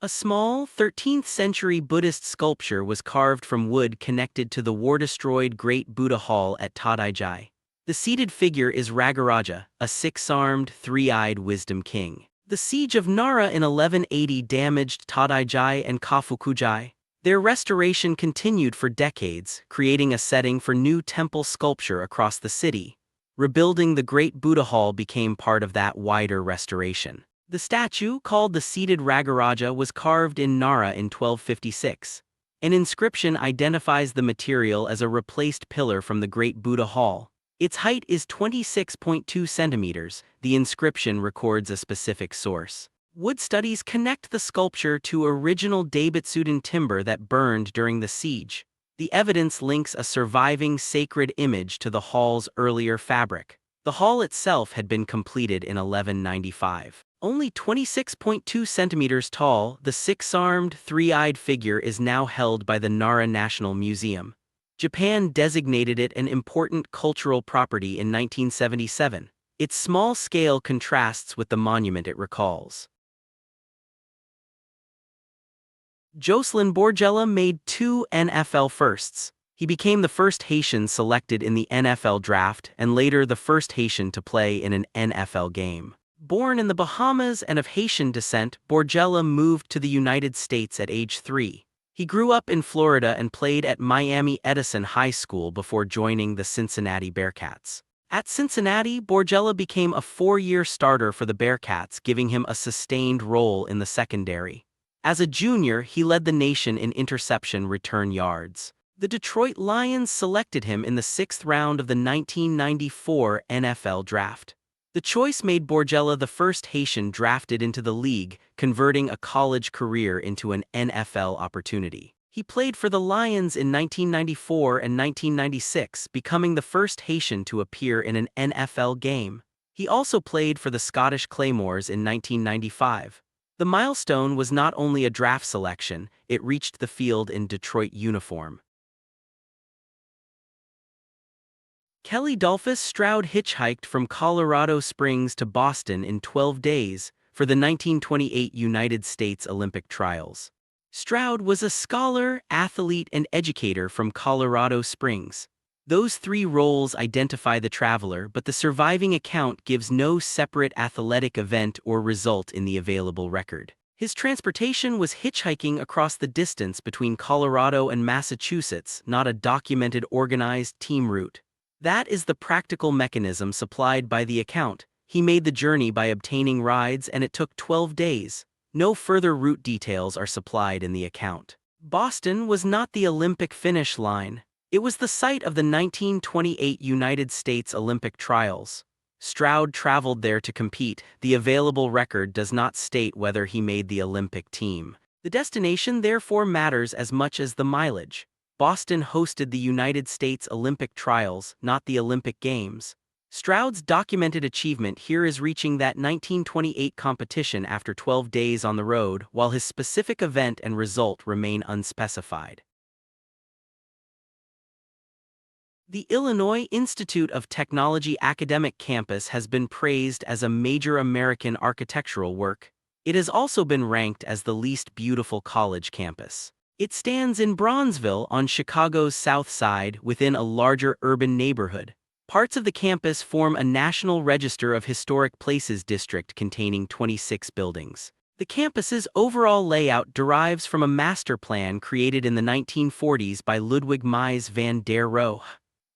A small, 13th-century Buddhist sculpture was carved from wood connected to the war-destroyed Great Buddha Hall at Tōdai-ji. The seated figure is Ragaraja, a six-armed, three-eyed wisdom king. The Siege of Nara in 1180 damaged Tōdai-ji and Kafuku-ji. Their restoration continued for decades, creating a setting for new temple sculpture across the city. Rebuilding the Great Buddha Hall became part of that wider restoration. The statue, called the seated Ragaraja, was carved in Nara in 1256. An inscription identifies the material as a replaced pillar from the Great Buddha Hall. Its height is 26.2 centimeters. The inscription records a specific source. Wood studies connect the sculpture to original Daibutsudan timber that burned during the siege. The evidence links a surviving sacred image to the hall's earlier fabric. The hall itself had been completed in 1195. Only 26.2 centimeters tall, the six-armed, three-eyed figure is now held by the Nara National Museum. Japan designated it an important cultural property in 1977. Its small scale contrasts with the monument it recalls. Jocelyn Borgella made 2 NFL firsts. He became the first Haitian selected in the NFL draft and later the first Haitian to play in an NFL game. Born in the Bahamas and of Haitian descent, Borgella moved to the United States at age 3. He grew up in Florida and played at Miami Edison High School before joining the Cincinnati Bearcats. At Cincinnati, Borgella became a 4-year starter for the Bearcats, giving him a sustained role in the secondary. As a junior, he led the nation in interception return yards. The Detroit Lions selected him in the 6th round of the 1994 NFL Draft. The choice made Borgella the first Haitian drafted into the league, converting a college career into an NFL opportunity. He played for the Lions in 1994 and 1996, becoming the first Haitian to appear in an NFL game. He also played for the Scottish Claymores in 1995. The milestone was not only a draft selection, it reached the field in Detroit uniform. Kelley Dolphus Stroud hitchhiked from Colorado Springs to Boston in 12 days for the 1928 United States Olympic trials. Stroud was a scholar, athlete, and educator from Colorado Springs. Those 3 roles identify the traveler, but the surviving account gives no separate athletic event or result in the available record. His transportation was hitchhiking across the distance between Colorado and Massachusetts, not a documented organized team route. That is the practical mechanism supplied by the account. He made the journey by obtaining rides and it took 12 days. No further route details are supplied in the account. Boston was not the Olympic finish line. It was the site of the 1928 United States Olympic trials. Stroud traveled there to compete. The available record does not state whether he made the Olympic team. The destination therefore matters as much as the mileage. Boston hosted the United States Olympic trials, not the Olympic Games. Stroud's documented achievement here is reaching that 1928 competition after 12 days on the road, while his specific event and result remain unspecified. The Illinois Institute of Technology academic campus has been praised as a major American architectural work. It has also been ranked as the least beautiful college campus. It stands in Bronzeville on Chicago's South Side within a larger urban neighborhood. Parts of the campus form a National Register of Historic Places district containing 26 buildings. The campus's overall layout derives from a master plan created in the 1940s by Ludwig Mies van der Rohe.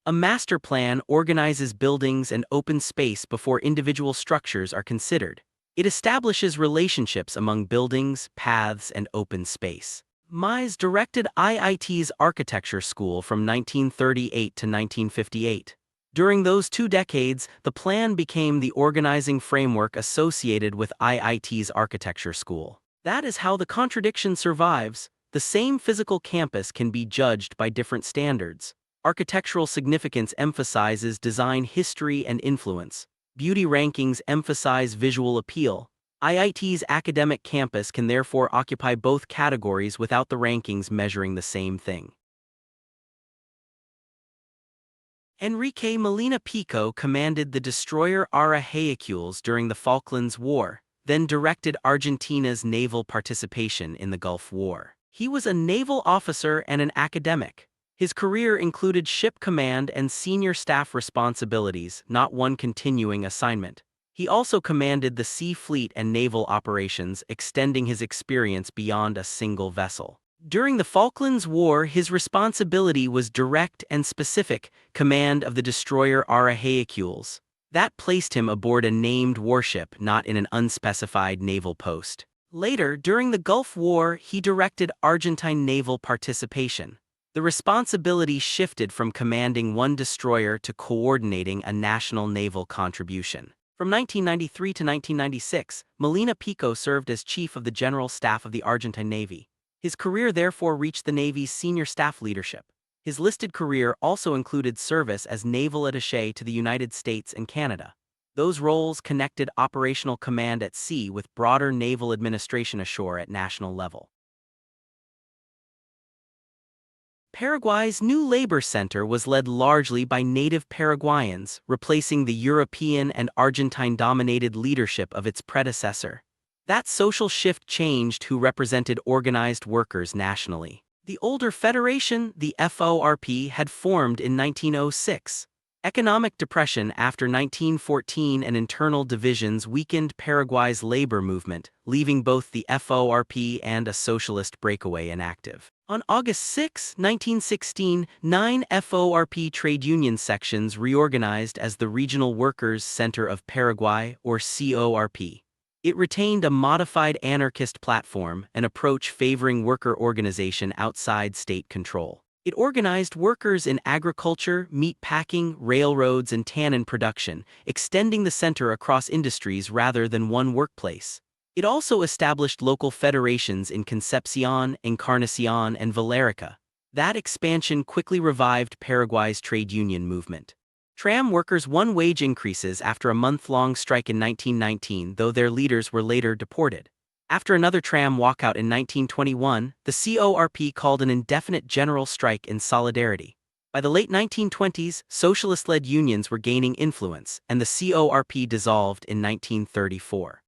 A master plan organizes buildings and open space before individual structures are considered. It establishes relationships among buildings, paths, and open space. Mies directed IIT's architecture school from 1938 to 1958. During those 2 decades, the plan became the organizing framework associated with IIT's architecture school. That is how the contradiction survives. The same physical campus can be judged by different standards. Architectural significance emphasizes design history and influence. Beauty rankings emphasize visual appeal. IIT's academic campus can therefore occupy both categories without the rankings measuring the same thing. Enrique Molina Pico commanded the destroyer Ara Hercules during the Falklands War. then directed Argentina's naval participation in the Gulf War. He was a naval officer and an academic. His career included ship command and senior staff responsibilities, not one continuing assignment. He also commanded the Sea Fleet and naval operations, extending his experience beyond a single vessel. During the Falklands War, his responsibility was direct and specific: command of the destroyer Haitian. That placed him aboard a named warship, not in an unspecified naval post. Later, during the Gulf War, he directed Argentine naval participation. The responsibility shifted from commanding one destroyer to coordinating a national naval contribution. From 1993 to 1996, Molina Pico served as chief of the General Staff of the Argentine Navy. His career therefore reached the Navy's senior staff leadership. His listed career also included service as naval attaché to the United States and Canada. Those roles connected operational command at sea with broader naval administration ashore at national level. Paraguay's new labor center was led largely by native Paraguayans, replacing the European and Argentine-dominated leadership of its predecessor. That social shift changed who represented organized workers nationally. The older federation, the FORP, had formed in 1906. Economic depression after 1914 and internal divisions weakened Paraguay's labor movement, leaving both the FORP and a socialist breakaway inactive. On August 6, 1916, 9 FORP trade union sections reorganized as the Regional Workers' Center of Paraguay, or CORP. It retained a modified anarchist platform, an approach favoring worker organization outside state control. It organized workers in agriculture, meat packing, railroads, and tannin production, extending the center across industries rather than one workplace. It also established local federations in Concepcion, Encarnacion, and Valerica. That expansion quickly revived Paraguay's trade union movement. Tram workers won wage increases after a month-long strike in 1919, though their leaders were later deported. After another tram walkout in 1921, the CORP called an indefinite general strike in solidarity. By the late 1920s, socialist-led unions were gaining influence, and the CORP dissolved in 1934.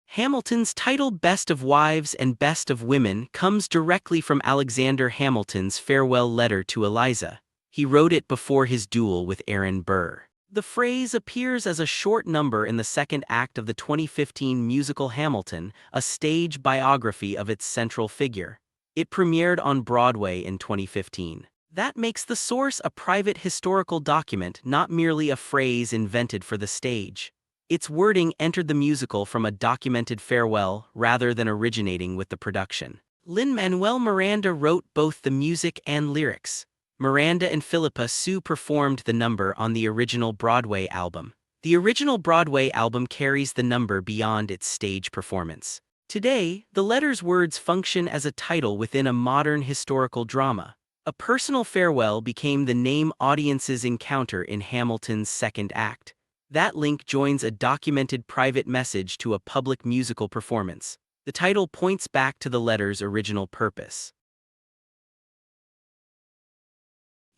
Hamilton's title Best of Wives and Best of Women comes directly from Alexander Hamilton's farewell letter to Eliza. He wrote it before his duel with Aaron Burr. The phrase appears as a short number in the second act of the 2015 musical Hamilton, a stage biography of its central figure. It premiered on Broadway in 2015. That makes the source a private historical document, not merely a phrase invented for the stage. Its wording entered the musical from a documented farewell rather than originating with the production. Lin-Manuel Miranda wrote both the music and lyrics. Miranda and Philippa Sue performed the number on the original Broadway album. The original Broadway album carries the number beyond its stage performance. Today, the letter's words function as a title within a modern historical drama. A personal farewell became the name audiences encounter in Hamilton's second act. That link joins a documented private message to a public musical performance. The title points back to the letter's original purpose.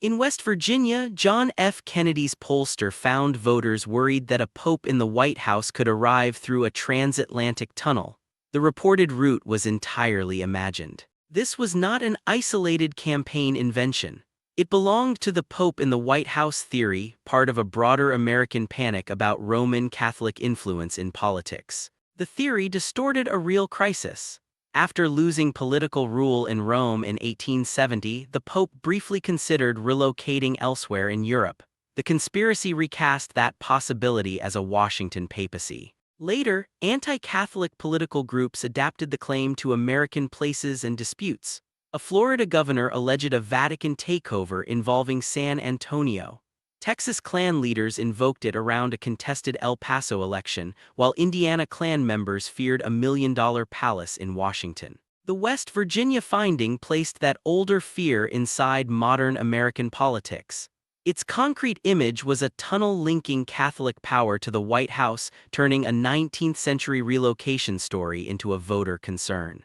In West Virginia, John F. Kennedy's pollster found voters worried that a pope in the White House could arrive through a transatlantic tunnel. The reported route was entirely imagined. This was not an isolated campaign invention. It belonged to the Pope in the White House theory, part of a broader American panic about Roman Catholic influence in politics. The theory distorted a real crisis. After losing political rule in Rome in 1870, the Pope briefly considered relocating elsewhere in Europe. The conspiracy recast that possibility as a Washington papacy. Later, anti-Catholic political groups adapted the claim to American places and disputes. A Florida governor alleged a Vatican takeover involving San Antonio. Texas Klan leaders invoked it around a contested El Paso election, while Indiana Klan members feared a $1 million palace in Washington. The West Virginia finding placed that older fear inside modern American politics. Its concrete image was a tunnel linking Catholic power to the White House, turning a 19th-century relocation story into a voter concern.